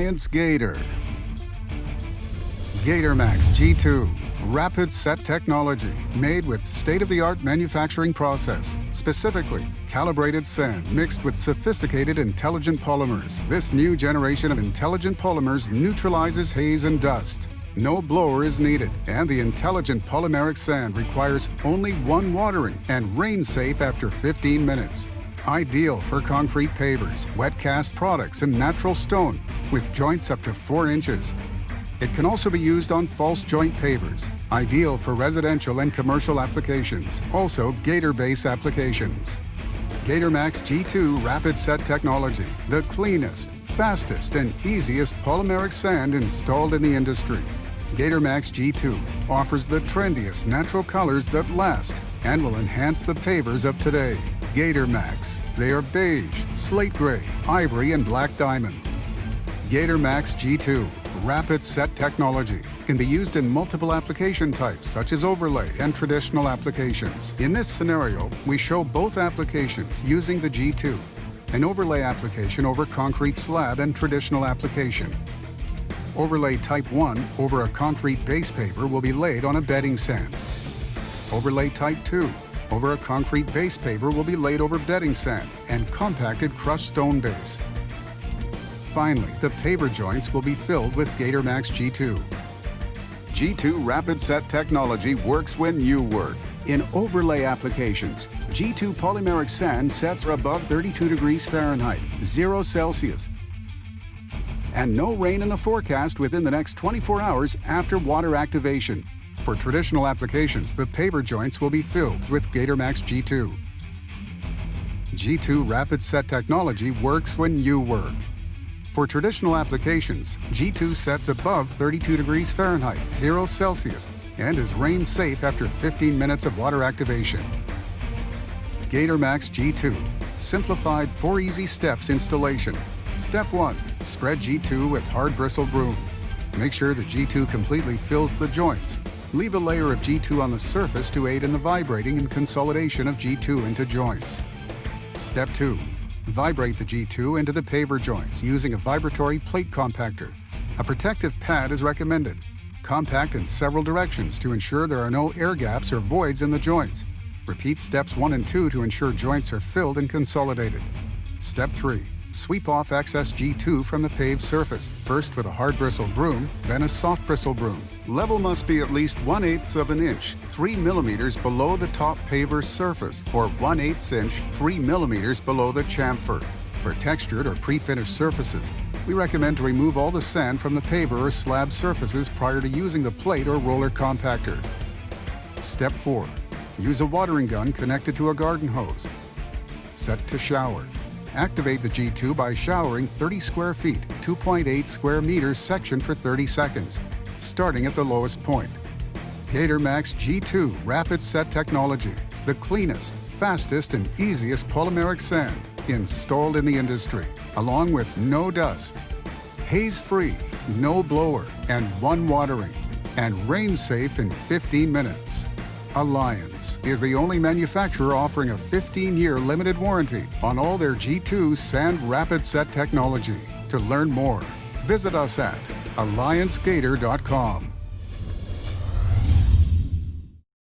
Alliance Gator. Gator Maxx G2. Rapid set technology made with state-of-the-art manufacturing process. Specifically, calibrated sand mixed with sophisticated intelligent polymers. This new generation of intelligent polymers neutralizes haze and dust. No blower is needed, and the intelligent polymeric sand requires only one watering and rain safe after 15 minutes. Ideal for concrete pavers, wet cast products, and natural stone with joints up to 4 inches. It can also be used on false joint pavers, ideal for residential and commercial applications, also Gator base applications. Gator Maxx G2 Rapid Set Technology, the cleanest, fastest, and easiest polymeric sand installed in the industry. Gator Maxx G2 offers the trendiest natural colors that last and will enhance the pavers of today. Gator Maxx. They are beige, slate gray, ivory, and black diamond. Gator Maxx G2 Rapid Set Technology can be used in multiple application types such as overlay and traditional applications. In this scenario, we show both applications using the G2, an overlay application over concrete slab and traditional application. Overlay Type 1 over a concrete base paver will be laid on a bedding sand. Overlay Type 2 over a concrete base paver will be laid over bedding sand and compacted crushed stone base. Finally, the paver joints will be filled with Gator Maxx G2. G2 Rapid Set Technology works when you work. In overlay applications, G2 polymeric sand sets are above 32 degrees Fahrenheit, 0 Celsius, and no rain in the forecast within the next 24 hours after water activation. For traditional applications, the paver joints will be filled with Gator Maxx G2. G2 Rapid Set Technology works when you work. For traditional applications, G2 sets above 32 degrees Fahrenheit, 0 Celsius, and is rain safe after 15 minutes of water activation. Gator Maxx G2. Simplified 4 easy steps installation. Step 1. Spread G2 with hard bristle broom. Make sure the G2 completely fills the joints. Leave a layer of G2 on the surface to aid in the vibrating and consolidation of G2 into joints. Step 2. Vibrate the G2 into the paver joints using a vibratory plate compactor. A protective pad is recommended. Compact in several directions to ensure there are no air gaps or voids in the joints. Repeat steps 1 and 2 to ensure joints are filled and consolidated. Step 3. Sweep off excess G2 from the paved surface, first with a hard bristle broom, then a soft bristle broom. Level must be at least 1/8 of an inch, 3 millimeters below the top paver surface, or 1/8 inch, 3 millimeters below the chamfer. For textured or pre-finished surfaces, we recommend to remove all the sand from the paver or slab surfaces prior to using the plate or roller compactor. Step 4. Use a watering gun connected to a garden hose. Set to shower. Activate the G2 by showering 30 square feet, 2.8 square meters section for 30 seconds, starting at the lowest point. Gator Maxx G2 Rapid Set Technology, the cleanest, fastest, and easiest polymeric sand installed in the industry, along with no dust, haze-free, no blower, and 1 watering, and rain-safe in 15 minutes. Alliance is the only manufacturer offering a 15-year limited warranty on all their G2 Sand Rapid Set technology. To learn more, visit us at alliancegator.com.